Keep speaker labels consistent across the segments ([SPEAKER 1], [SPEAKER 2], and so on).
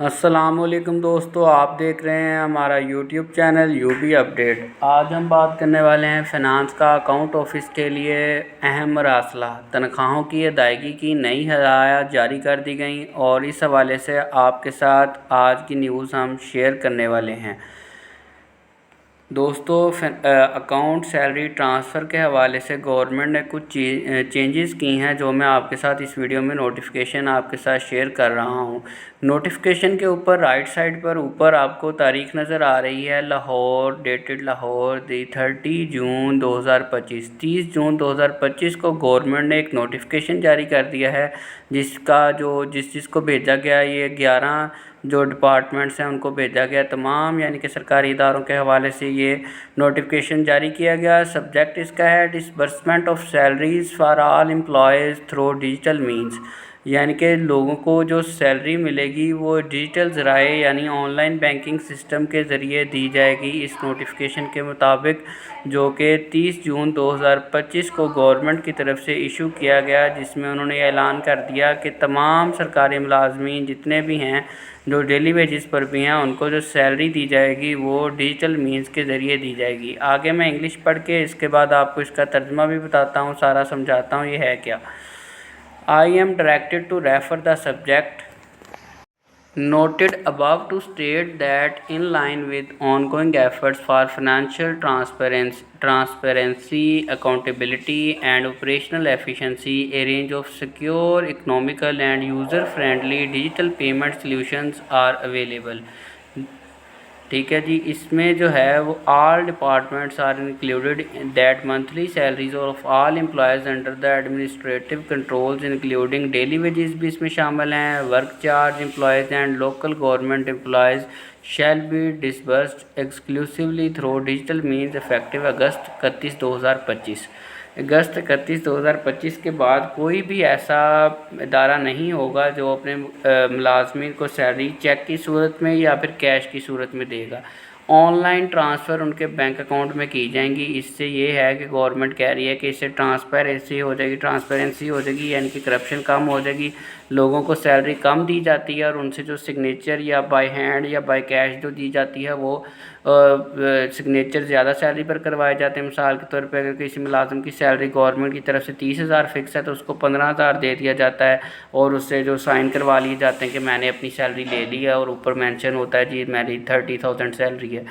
[SPEAKER 1] السلام علیکم دوستو، آپ دیکھ رہے ہیں ہمارا YouTube channel U B update. آج ہم بات کرنے والے ہیں فنانس کا اکاؤنٹ آفس کے لیے اہم مراسلہ۔ تنخواہوں کی ادائیگی کی نئی ہدایات جاری کر دی گئیں اور اس حوالے سے آپ کے ساتھ آج کی نیوز ہم شیئر کرنے والے ہیں۔ دوستو، اکاؤنٹ سیلری ٹرانسفر کے حوالے سے گورنمنٹ نے کچھ چینجز کی ہیں جو میں آپ کے ساتھ اس ویڈیو میں نوٹیفیکیشن آپ کے ساتھ شیئر کر رہا ہوں۔ نوٹیفیکیشن کے اوپر رائٹ سائڈ پر اوپر آپ کو تاریخ نظر آ رہی ہے، لاہور، ڈیٹڈ لاہور، 30 جون 2025۔ 30 جون 2025 کو گورنمنٹ نے ایک نوٹیفیکیشن جاری کر دیا ہے جس کو بھیجا گیا، یہ 11 جو ڈپارٹمنٹس ہیں ان کو بھیجا گیا، تمام یعنی کہ سرکاری اداروں کے حوالے سے یہ نوٹیفیکیشن جاری کیا گیا۔ سبجیکٹ اس کا ہے disbursement of salaries for all employees through digital means, یعنی کہ لوگوں کو جو سیلری ملے گی وہ ڈیجیٹل ذرائع یعنی آن لائن بینکنگ سسٹم کے ذریعے دی جائے گی۔ اس نوٹیفیکیشن کے مطابق جو کہ 30 جون 2025 کو گورنمنٹ کی طرف سے ایشو کیا گیا، جس میں انہوں نے اعلان کر دیا کہ تمام سرکاری ملازمین جتنے بھی ہیں جو ڈیلی ویجز پر بھی ہیں، ان کو جو سیلری دی جائے گی وہ ڈیجیٹل مینز کے ذریعے دی جائے گی۔ آگے میں انگلش پڑھ کے اس کے بعد آپ کو اس کا ترجمہ بھی بتاتا ہوں، سارا سمجھاتا ہوں یہ ہے کیا۔ I am directed to refer the subject noted above to state that in line with ongoing efforts for financial transparency, accountability, and operational efficiency, a range of secure, economical, and user-friendly digital payment solutions are available. ٹھیک ہے جی، اس میں جو ہے وہ all departments are included that monthly salaries of all employees under the administrative controls including daily wages بھی اس میں شامل ہیں۔ Work charge employees and local government employees shall be disbursed exclusively through digital means effective August 31، 2025۔ August 31، 2025 کے بعد کوئی بھی ایسا ادارہ نہیں ہوگا جو اپنے ملازمین کو سیلری چیک کی صورت میں یا پھر کیش کی صورت میں دے گا۔ آن لائن ٹرانسفر ان کے بینک اکاؤنٹ میں کی جائیں گی۔ اس سے یہ ہے کہ گورنمنٹ کہہ رہی ہے کہ اس سے ٹرانسپیرنسی ہو جائے گی، یعنی کہ کرپشن کم ہو جائے گی۔ لوگوں کو سیلری کم دی جاتی ہے اور ان سے جو سگنیچر یا بائی ہینڈ یا بائی کیش جو دی جاتی ہے وہ سگنیچر زیادہ سیلری پر کروائے جاتے ہیں۔ مثال کے طور پہ اگر کسی ملازم کی سیلری گورنمنٹ کی طرف سے 30,000 فکس ہے تو اس کو 15,000 دے دیا جاتا ہے اور اس سے جو سائن کروا لیے جاتے ہیں کہ میں نے اپنی سیلری لے لی ہے، اور اوپر مینشن ہوتا ہے جی میری 30,000 سیلری ہے۔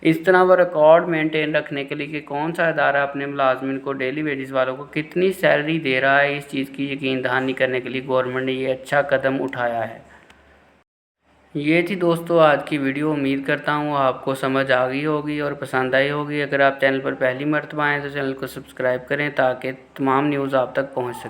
[SPEAKER 1] اس طرح وہ ریکارڈ مینٹین رکھنے کے لیے کہ کون سا ادارہ اپنے ملازمین کو ڈیلی ویجز والوں کو کتنی سیلری دے رہا ہے، اس چیز کی یقین دہانی کرنے کے لیے گورنمنٹ نے یہ اچھا قدم اٹھایا ہے۔ یہ تھی دوستو آج کی ویڈیو، امید کرتا ہوں آپ کو سمجھ آ گئی ہوگی اور پسند آئی ہوگی۔ اگر آپ چینل پر پہلی مرتبہ آئیں تو چینل کو سبسکرائب کریں تاکہ تمام نیوز آپ تک پہنچ سکیں۔